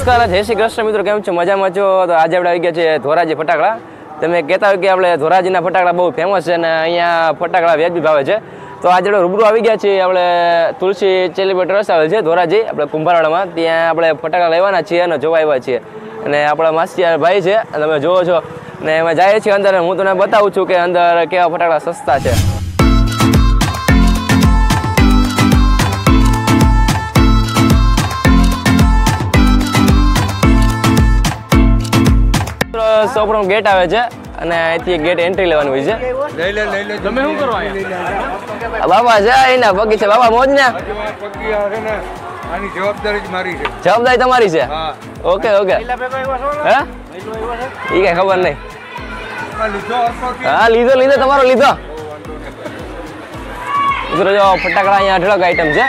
નમસ્કાર, જય શ્રી કૃષ્ણ મિત્રો, કેમ છો? મજામાં છો? તો આજે આપણે આવી ગયા છે ધોરાજી ફટાકડા. તમે કહેતા હોય કે આપણે ધોરાજીના ફટાકડા બહુ ફેમસ છે અને અહીંયા ફટાકડા વ્યાજબી ભાવે છે. તો આજે આપણે રૂબરૂ આવી ગયા છીએ. આપણે તુલસી ચેરિટેબલ ટ્રસ્ટ આવેલ છે ધોરાજી, આપણે કુંભારવાડામાં. ત્યાં આપણે ફટાકડા લેવાના છીએ અને જોવા આવ્યા છીએ. અને આપણા માસિયા ભાઈ છે, તમે જોવો છો. અને એમાં જઈએ છીએ અંદર. હું તમને બતાવું છું કે અંદર કેવા ફટાકડા સસ્તા છે. સોપડો ગેટ આવે છે અને અહીંથી ગેટ એન્ટ્રી લેવાની હોય છે. તમે શું કરવા આવ્યા? બાબા છે એના પગી છે. બાબા મોજ ને આની જવાબદારી જ મારી છે. જવાબદારી તમારી છે? Okay okay. હે એ કઈ ખબર નહીં. હા લીધો લીધો, તમારો લીધો. મિત્રો જો ફટાકડા અહીંયા અઢળક આઈટમ છે.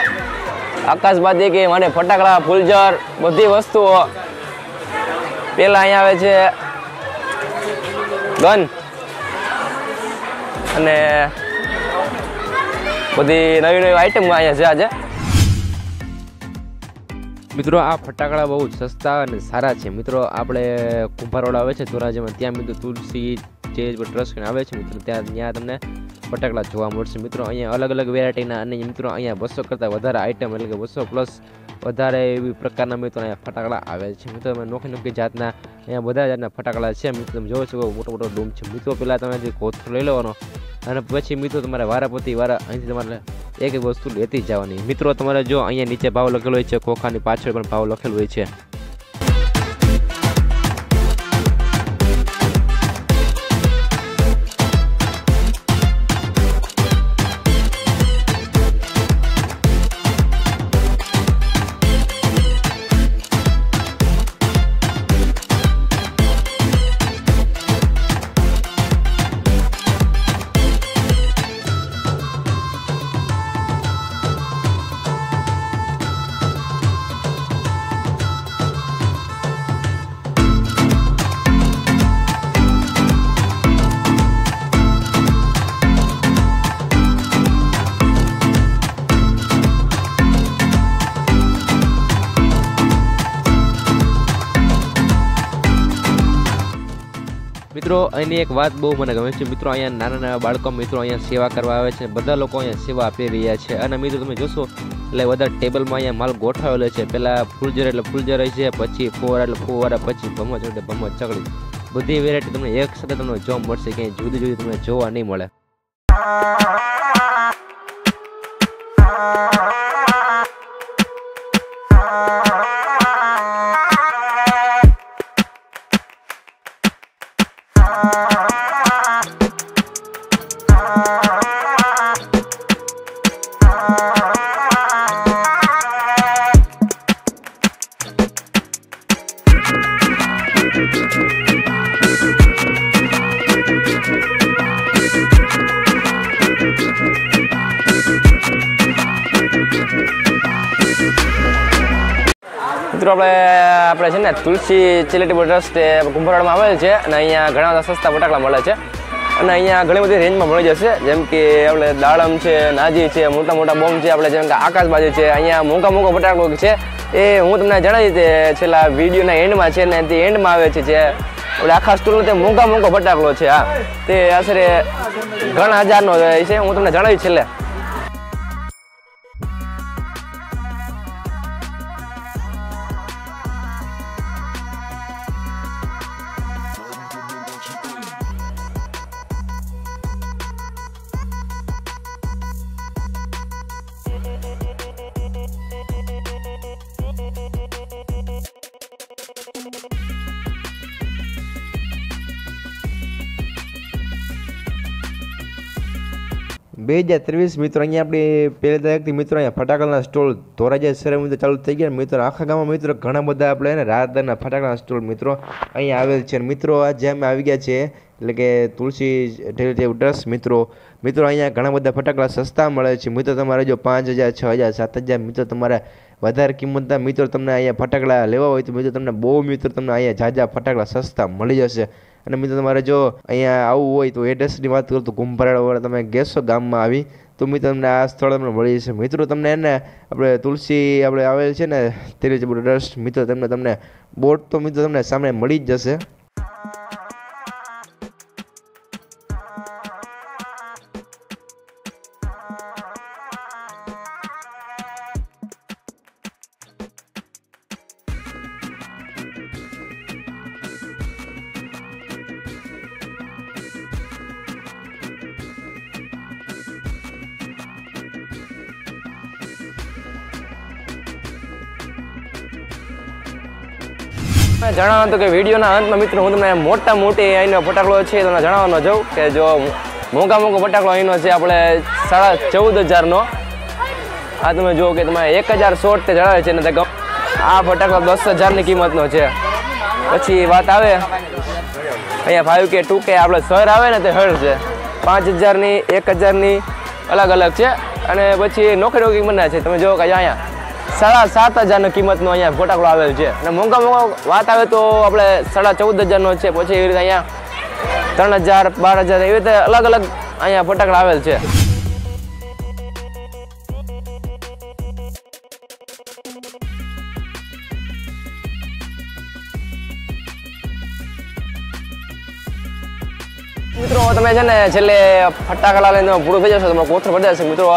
આકાશબાદી કે મને ફટાકડા, ફૂલઝર, બધી વસ્તુઓ. પેલા અહીંયા આવે છે ગન અને બધી નવી નવી આઈટમ અહીંયા છે આજે. મિત્રો આ ફટાકડા બહુ સસ્તા અને સારા છે. મિત્રો આપણે કુંભારવાડા આવે છે ધોરાજીમાં, ત્યાં મિત્રો તુલસી ચેરિટેબલ ટ્રસ્ટ આવે છે મિત્રો, ત્યાં તમને ફટાકડા જોવા મળશે. મિત્રો અહીંયા અલગ અલગ વેરાયટીના અને મિત્રો અહીંયા 200 કરતાં વધારે આઈટમ, એટલે કે 200+ વધારે એવી પ્રકારના મિત્રો અહીંયા ફટાકડા આવે છે. મિત્રો તમે નોખી નોખી જાતના અહીંયા બધા જાતના ફટાકડા છે. મિત્રો તમે જોવો છો મોટો મોટો ડૂમ છે. મિત્રો પહેલાં તમે જે કોથળો લઈ લેવાનો અને પછી મિત્રો તમારે વારાપતિ અહીંથી તમારે એક એક વસ્તુ લેતી જવાની. મિત્રો તમારે જો અહીંયા નીચે ભાવ લખેલો હોય છે, ખોખાની પાછળ પણ ભાવ લખેલો હોય છે. મિત્રો અહીંની એક વાત બહુ મને ગમે છે. મિત્રો અહીંયા નાના નાના બાળકો મિત્રો અહીંયા સેવા કરવા આવે છે. બધા લોકો અહીંયા સેવા આપી રહ્યા છે. અને મિત્રો તમે જોશો એટલે બધા ટેબલમાં અહીંયા માલ ગોઠવાયેલો છે. પહેલાં ફૂલઝર એટલે ફૂલઝર હોય છે, પછી ફુવારા એટલે ફુવારા, પછી ભમજ એટલે ભમજ ચકડી. બધી વેરાયટી તમને એક સાથે તમને જોવા મળશે, ક્યાંય જુદી જુદી તમને જોવા નહીં મળે. મિત્રો આપણે છે ને તુલસી ચેરિટેબલ ટ્રસ્ટ કુંભારવાડામાં આવેલ છે અને અહીંયા ઘણા બધા સસ્તા ફટાકડા મળે છે. અને અહીંયા ઘણી બધી રેન્જમાં મળી જશે, જેમ કે આપણે દાડમ છે, નાજી છે, મોટા મોટા બોમ્બ છે, આપણે જેમ કે આકાશબાજી છે. અહીંયા મોંઘા મોંઘા ફટાકડો છે એ હું તમને જણાવી તે છેલ્લા વિડીયોના એન્ડમાં છે ને તે એન્ડમાં આવે છે. જે આપણે આખા સ્ટોરનો તે મોંઘા મોંઘો ફટાકડો છે. હા, તે આશરે ઘણા હજારનો છે, હું તમને જણાવી છેલ્લે. બે 2023 મિત્રો અહીંયા આપણે પહેલી તારીખથી મિત્રો અહીંયા ફટાકડાના સ્ટોલ ધોરાજી શહેરમાં મિત્રો ચાલુ થઈ ગયા. મિત્રો આખા ગામમાં મિત્રો ઘણા બધા આપણે ને રાતના ફટાકડાના સ્ટોલ મિત્રો અહીંયા આવેલ છે. મિત્રો આજે અમે આવી ગયા છે એટલે કે તુલસી ચેરિટેબલ ટ્રસ્ટ. મિત્રો અહીંયા ઘણા બધા ફટાકડા સસ્તા મળે છે. મિત્રો તમારે જો 5000, 6000, 7000 મિત્રો તમારે વધારે કિંમતના મિત્રો તમને અહીંયા ફટાકડા લેવા હોય તો મિત્રો તમને બહુ મિત્રો તમને અહીંયા ઝાઝા ફટાકડા સસ્તા મળી જશે. અને મિત્રો તમારે જો અહીંયા આવવું હોય તો એડ્રેસની વાત કરું તો કુંભારવાડા તમે ગેસો ગામમાં આવી તો મિત્રો તમને આ સ્થળ તમને મળી જશે મિત્રો. તમને એને આપણે તુલસી આપણે આવેલ છે ને ચેરિટેબલ ટ્રસ્ટ મિત્રો તમને બોટ તો મિત્રો તમને સામે મળી જ જશે. જણાવવાનું હતું કે વિડીયોના અંતમાં મિત્રો હું તમને મોટી અહીંનો ફટાકડો છે તમને જણાવવાનો જાઉં કે જો મોંઘો ફટાકડો અહીંનો છે આપણે 14,500નો. આ તમે જુઓ કે તમે 1,000 શોટ તે જણાવે છે ને આ ફટાકડો 10,000ની કિંમતનો છે. પછી વાત આવે અહીંયા 5K 2K આપણે સર આવે ને તે હળ છે 5,000ની 1,000ની અલગ છે. અને પછી નોખી કિંમતના છે. તમે જુઓ કે અહીંયા 7,500ની કિંમતનો અહીંયા ફટાકડો આવેલ છે. અને મોંઘા વાત આવે તો આપણે 14,500નો છે. પછી એવી રીતે અહીંયા 3,000 12,000 એવી રીતે અલગ અહીંયા ફટાકડા આવેલ છે. મિત્રો તમે છે ને છેલ્લે ફટાકડા લઈને પૂરું થઈ જશો તમે કોથળ પડી જશે મિત્રો.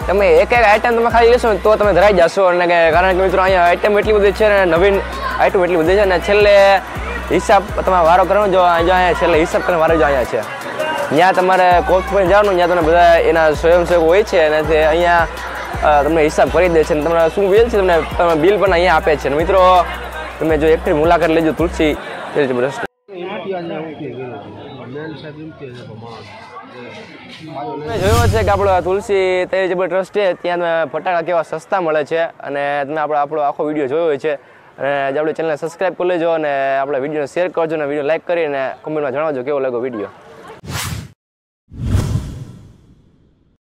તમે એક આઈટમ તમે ખાલી લેશો ને તો તમે ધરાઈ જશો. અને કારણ કે મિત્રો અહીંયા આઈટમ એટલી બધી છે ને નવીન આઈટમ એટલી બધી છે ને છેલ્લે હિસાબ તમે વારો કરવાનો જો અહીંયા છેલ્લે હિસાબ કરીને વારો જો અહીંયા છે. ત્યાં તમારે કોથળ જવાનું ત્યાં તમને બધા એના સ્વયંસેવકો હોય છે અને તે અહીંયા તમને હિસાબ કરી દે છે અને તમને શું બિલ છે તમે બિલ પણ અહીંયા આપે છે. મિત્રો તમે જો એકથી મુલાકાત લેજો તુલસી ચેરિટેબલ ટ્રસ્ટ. મેં જોયું છે કે આપણો તુલસી ચેરિટેબલ ટ્રસ્ટ છે ત્યાં ફટાકડા કેવા સસ્તા મળે છે અને તમે આપણો આખો વિડીયો જોયો છે. અને આપણે ચેનલને સબસ્ક્રાઈબ કરી લેજો અને આપણે વિડીયોને શેર કરજો અને વિડીયો લાઈક કરીને કોમેન્ટમાં જણાવજો કેવો લાગ્યો વિડીયો.